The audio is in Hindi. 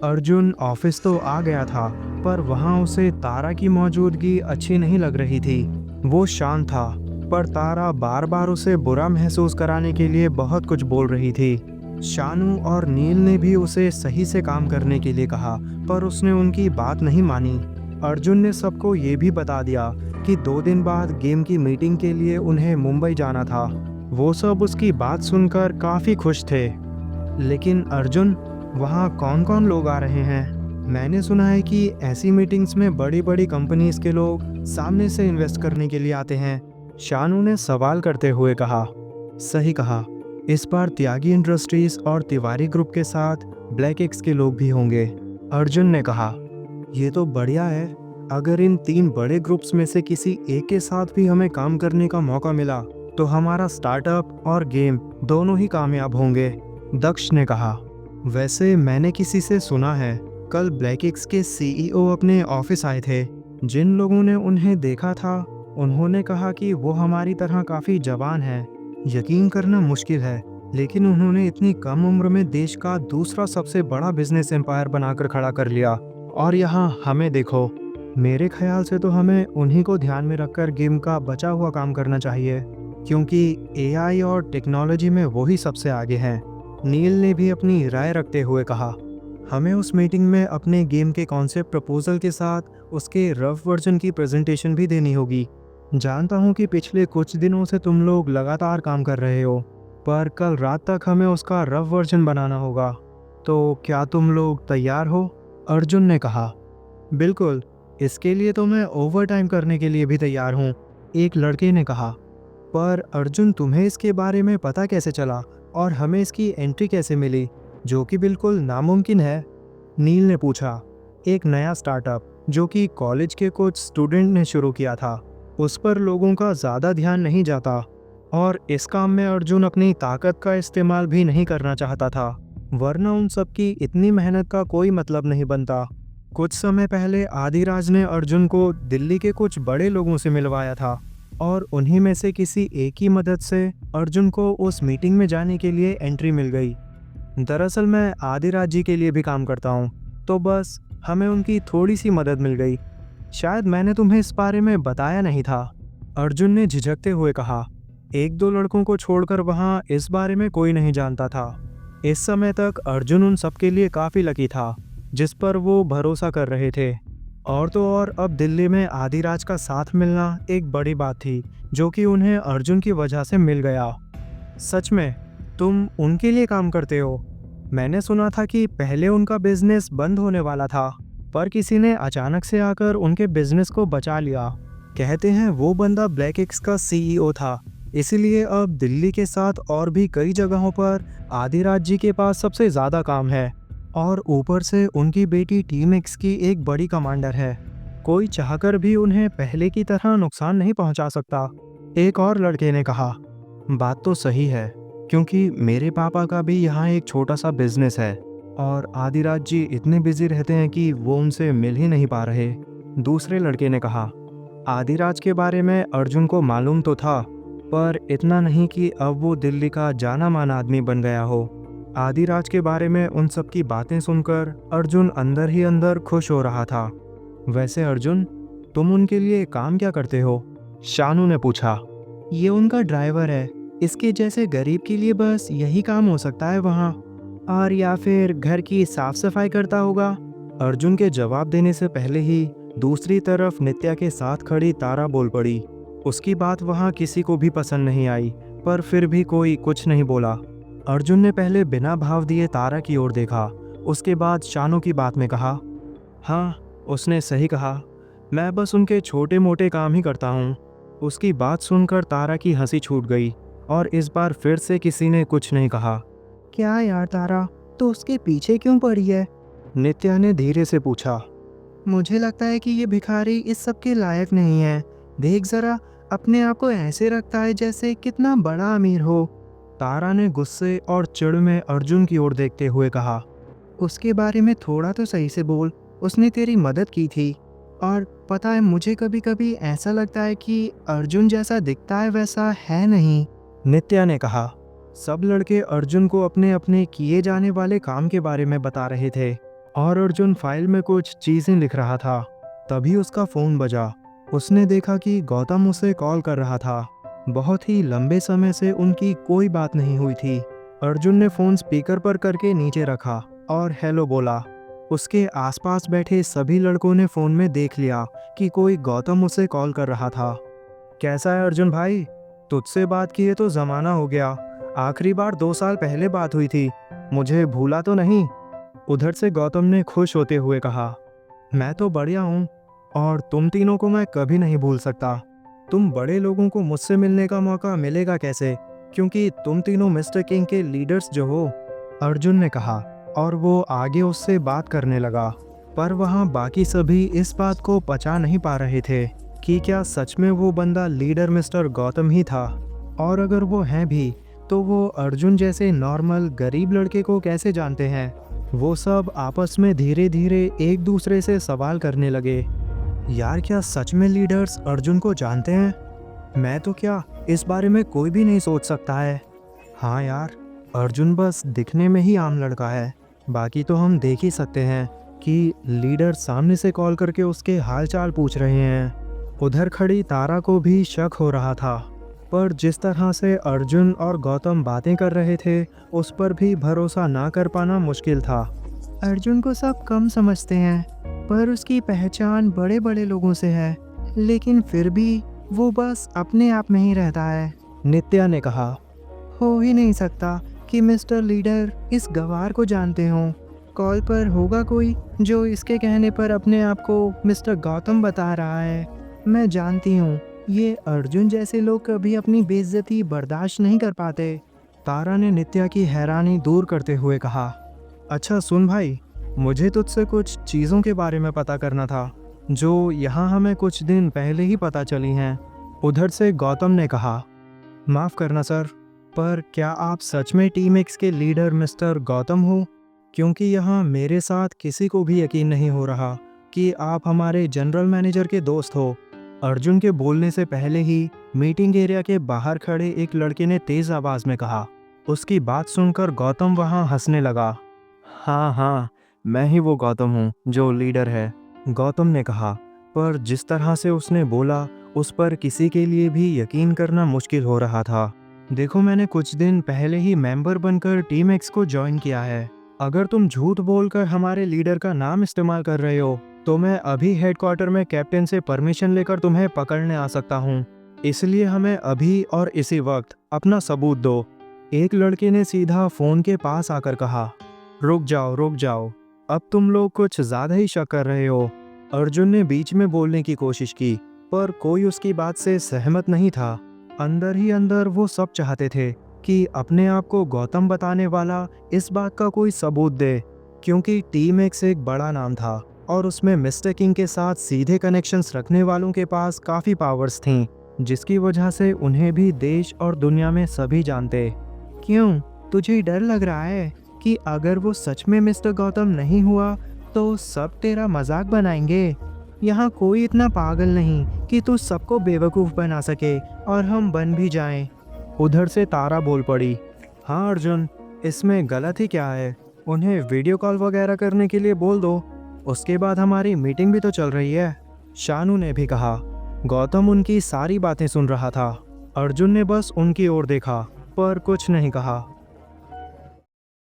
अर्जुन ऑफिस तो आ गया था, पर वहाँ उसे तारा की मौजूदगी अच्छी नहीं लग रही थी। वो शांत था, पर तारा बार बार उसे बुरा महसूस कराने के लिए बहुत कुछ बोल रही थी। शानू और नील ने भी उसे सही से काम करने के लिए कहा, पर उसने उनकी बात नहीं मानी। अर्जुन ने सबको ये भी बता दिया कि 2 दिन बाद गेम की मीटिंग के लिए उन्हें मुंबई जाना था। वो सब उसकी बात सुनकर काफ़ी खुश थे। लेकिन अर्जुन, वहाँ कौन कौन लोग आ रहे हैं? मैंने सुना है कि ऐसी मीटिंग्स में बड़ी बड़ी कंपनीज के लोग सामने से इन्वेस्ट करने के लिए आते हैं। शानू ने सवाल करते हुए कहा। सही कहा, इस बार त्यागी इंडस्ट्रीज और तिवारी ग्रुप के साथ ब्लैक एक्स के लोग भी होंगे। अर्जुन ने कहा, ये तो बढ़िया है। अगर इन 3 बड़े ग्रुप्स में से किसी एक के साथ भी हमें काम करने का मौका मिला तो हमारा स्टार्टअप और गेम दोनों ही कामयाब होंगे। दक्ष ने कहा, वैसे मैंने किसी से सुना है, कल ब्लैक एक्स के सीईओ अपने ऑफिस आए थे। जिन लोगों ने उन्हें देखा था उन्होंने कहा कि वो हमारी तरह काफ़ी जवान हैं। यकीन करना मुश्किल है, लेकिन उन्होंने इतनी कम उम्र में देश का दूसरा सबसे बड़ा बिजनेस एम्पायर बनाकर खड़ा कर लिया। और यहाँ हमें देखो। मेरे ख्याल से तो हमें उन्हीं को ध्यान में रखकर गेम का बचा हुआ काम करना चाहिए, क्योंकि एआई और टेक्नोलॉजी में वही सबसे आगे हैं। नील ने भी अपनी राय रखते हुए कहा, हमें उस मीटिंग में अपने गेम के कॉन्सेप्ट प्रपोजल के साथ उसके रफ वर्जन की प्रेजेंटेशन भी देनी होगी। जानता हूँ कि पिछले कुछ दिनों से तुम लोग लगातार काम कर रहे हो, पर कल रात तक हमें उसका रफ वर्जन बनाना होगा। तो क्या तुम लोग तैयार हो? अर्जुन ने कहा, बिल्कुल, इसके लिए तो मैं ओवर टाइम करने के लिए भी तैयार हूँ, एक लड़के ने कहा। पर अर्जुन, तुम्हें इसके बारे में पता कैसे चला और हमें इसकी एंट्री कैसे मिली, जो कि बिल्कुल नामुमकिन है? नील ने पूछा। एक नया स्टार्टअप जो कि कॉलेज के कुछ स्टूडेंट ने शुरू किया था, उस पर लोगों का ज़्यादा ध्यान नहीं जाता, और इस काम में अर्जुन अपनी ताकत का इस्तेमाल भी नहीं करना चाहता था, वरना उन सब की इतनी मेहनत का कोई मतलब नहीं बनता। कुछ समय पहले आदिराज ने अर्जुन को दिल्ली के कुछ बड़े लोगों से मिलवाया था, और उन्हीं में से किसी एक की मदद से अर्जुन को उस मीटिंग में जाने के लिए एंट्री मिल गई। दरअसल मैं आदिराज जी के लिए भी काम करता हूँ, तो बस हमें उनकी थोड़ी सी मदद मिल गई। शायद मैंने तुम्हें इस बारे में बताया नहीं था, अर्जुन ने झिझकते हुए कहा। 1-2 लड़कों को छोड़कर वहाँ इस बारे में कोई नहीं जानता था। इस समय तक अर्जुन उन सबके लिए काफ़ी लकी था, जिस पर वो भरोसा कर रहे थे। और तो और अब दिल्ली में आदिराज का साथ मिलना एक बड़ी बात थी, जो कि उन्हें अर्जुन की वजह से मिल गया। सच में तुम उनके लिए काम करते हो? मैंने सुना था कि पहले उनका बिजनेस बंद होने वाला था, पर किसी ने अचानक से आकर उनके बिजनेस को बचा लिया। कहते हैं वो बंदा ब्लैक एक्स का सीईओ था, इसीलिए अब दिल्ली के साथ और भी कई जगहों पर आदिराज जी के पास सबसे ज़्यादा काम है। और ऊपर से उनकी बेटी टीम एक्स की एक बड़ी कमांडर है। कोई चाहकर भी उन्हें पहले की तरह नुकसान नहीं पहुंचा सकता, एक और लड़के ने कहा। बात तो सही है, क्योंकि मेरे पापा का भी यहाँ एक छोटा सा बिजनेस है, और आदिराज जी इतने बिजी रहते हैं कि वो उनसे मिल ही नहीं पा रहे, दूसरे लड़के ने कहा। आदिराज के बारे में अर्जुन को मालूम तो था, पर इतना नहीं कि अब वो दिल्ली का जाना माना आदमी बन गया हो। आदिराज के बारे में उन सब की बातें सुनकर अर्जुन अंदर ही अंदर खुश हो रहा था। वैसे अर्जुन, तुम उनके लिए काम क्या करते हो? शानू ने पूछा। ये उनका ड्राइवर है, इसके जैसे गरीब के लिए बस यही काम हो सकता है वहाँ, और या फिर घर की साफ सफाई करता होगा। अर्जुन के जवाब देने से पहले ही दूसरी तरफ नित्या के साथ खड़ी तारा बोल पड़ी। उसकी बात वहाँ किसी को भी पसंद नहीं आई, पर फिर भी कोई कुछ नहीं बोला। अर्जुन ने पहले बिना भाव दिए तारा की ओर देखा, उसके बाद शानू की बात में कहा, हाँ, उसने सही कहा, मैं बस उनके छोटे मोटे काम ही करता हूँ। उसकी बात सुनकर तारा की हंसी छूट गई, और इस बार फिर से किसी ने कुछ नहीं कहा। क्या यार तारा, तो उसके पीछे क्यों पड़ी है? नित्या ने धीरे से पूछा। मुझे लगता है कि ये भिखारी इस सब के लायक नहीं है। देख जरा, अपने आप को ऐसे रखता है जैसे कितना बड़ा अमीर हो। तारा ने गुस्से और चिढ़ में अर्जुन की ओर देखते हुए कहा। उसके बारे में थोड़ा तो सही से बोल, उसने तेरी मदद की थी। और पता है, मुझे कभी कभी ऐसा लगता है कि अर्जुन जैसा दिखता है वैसा है नहीं, नित्या ने कहा। सब लड़के अर्जुन को अपने अपने किए जाने वाले काम के बारे में बता रहे थे। और अर्जुन फाइल में कुछ चीज़ें लिख रहा था। तभी उसका फ़ोन बजा। उसने देखा कि गौतम उसे कॉल कर रहा था। बहुत ही लंबे समय से उनकी कोई बात नहीं हुई थी। अर्जुन ने फ़ोन स्पीकर पर करके नीचे रखा और हेलो बोला। उसके आसपास बैठे सभी लड़कों ने फ़ोन में देख लिया कि कोई गौतम उसे कॉल कर रहा था। कैसा है अर्जुन भाई? तुझसे बात किए तो ज़माना हो गया। आखिरी बार 2 साल पहले बात हुई थी। मुझे भूला तो नहीं? उधर से गौतम ने खुश होते हुए कहा, मैं तो बढ़िया हूँ और तुम तीनों को मैं कभी नहीं भूल सकता। तुम बड़े लोगों को मुझसे मिलने का मौका मिलेगा कैसे, क्योंकि तुम तीनों मिस्टर किंग के लीडर्स जो हो, अर्जुन ने कहा और वो आगे उससे बात करने लगा। पर वहाँ बाकी सभी इस बात को पचा नहीं पा रहे थे कि क्या सच में वो बंदा लीडर मिस्टर गौतम ही था, और अगर वो हैं भी तो वो अर्जुन जैसे नॉर्मल गरीब लड़के को कैसे जानते हैं। वो सब आपस में धीरे धीरे एक दूसरे से सवाल करने लगे, यार क्या सच में लीडर्स अर्जुन को जानते हैं? मैं तो क्या इस बारे में कोई भी नहीं सोच सकता है। हाँ यार, अर्जुन बस दिखने में ही आम लड़का है, बाकी तो हम देख ही सकते हैं कि लीडर सामने से कॉल करके उसके हालचाल पूछ रहे हैं। उधर खड़ी तारा को भी शक हो रहा था, पर जिस तरह से अर्जुन और गौतम बातें कर रहे थे उस पर भी भरोसा ना कर पाना मुश्किल था। अर्जुन को सब कम समझते हैं, पर उसकी पहचान बड़े बड़े लोगों से है, लेकिन फिर भी वो बस अपने आप में ही रहता है, नित्या ने कहा। हो ही नहीं सकता कि मिस्टर लीडर इस गवार को जानते हों। कॉल पर होगा कोई जो इसके कहने पर अपने आप को मिस्टर गौतम बता रहा है। मैं जानती हूँ ये अर्जुन जैसे लोग कभी अपनी बेइज्जती बर्दाश्त नहीं कर पाते। तारा ने नित्या की हैरानी दूर करते हुए कहा, अच्छा सुन भाई, मुझे तुझसे कुछ चीज़ों के बारे में पता करना था जो यहाँ हमें कुछ दिन पहले ही पता चली हैं। उधर से गौतम ने कहा, माफ़ करना सर, पर क्या आप सच में टीम एक्स के लीडर मिस्टर गौतम हो? क्योंकि यहाँ मेरे साथ किसी को भी यकीन नहीं हो रहा कि आप हमारे जनरल मैनेजर के दोस्त हो। अर्जुन के बोलने से पहले ही मीटिंग एरिया के बाहर खड़े एक लड़के ने तेज़ आवाज़ में कहा। उसकी बात सुनकर गौतम वहाँ हंसने लगा। हाँ हाँ, मैं ही वो गौतम हूँ जो लीडर है, गौतम ने कहा। पर जिस तरह से उसने बोला उस पर किसी के लिए भी यकीन करना मुश्किल हो रहा था। देखो, मैंने कुछ दिन पहले ही मेंबर बनकर टीम एक्स को ज्वाइन किया है। अगर तुम झूठ बोलकर हमारे लीडर का नाम इस्तेमाल कर रहे हो तो मैं अभी हेडक्वार्टर में कैप्टन से परमिशन लेकर तुम्हें पकड़ने आ सकता हूँ। इसलिए हमें अभी और इसी वक्त अपना सबूत दो। एक लड़के ने सीधा फोन के पास आकर कहा, रुक जाओ, अब तुम लोग कुछ ज्यादा ही शक कर रहे हो। अर्जुन ने बीच में बोलने की कोशिश की, पर कोई उसकी बात से सहमत नहीं था। अंदर ही अंदर वो सब चाहते थे कि अपने आप को गौतम बताने वाला इस बात का कोई सबूत दे, क्योंकि टीम एक्स एक बड़ा नाम था और उसमें मिस्टर किंग के साथ सीधे कनेक्शंस रखने वालों के पास काफ़ी पावर्स थीं, जिसकी वजह से उन्हें भी देश और दुनिया में सभी जानते। क्यों, तुझे डर लग रहा है कि अगर वो सच में मिस्टर गौतम नहीं हुआ तो सब तेरा मजाक बनाएंगे? यहाँ कोई इतना पागल नहीं कि तू सबको बेवकूफ़ बना सके और हम बन भी जाएं। उधर से तारा बोल पड़ी, हाँ अर्जुन, इसमें गलत ही क्या है? उन्हें वीडियो कॉल वगैरह करने के लिए बोल दो, उसके बाद हमारी मीटिंग भी तो चल रही है, शानू ने भी कहा। गौतम उनकी सारी बातें सुन रहा था। अर्जुन ने बस उनकी ओर देखा पर कुछ नहीं कहा।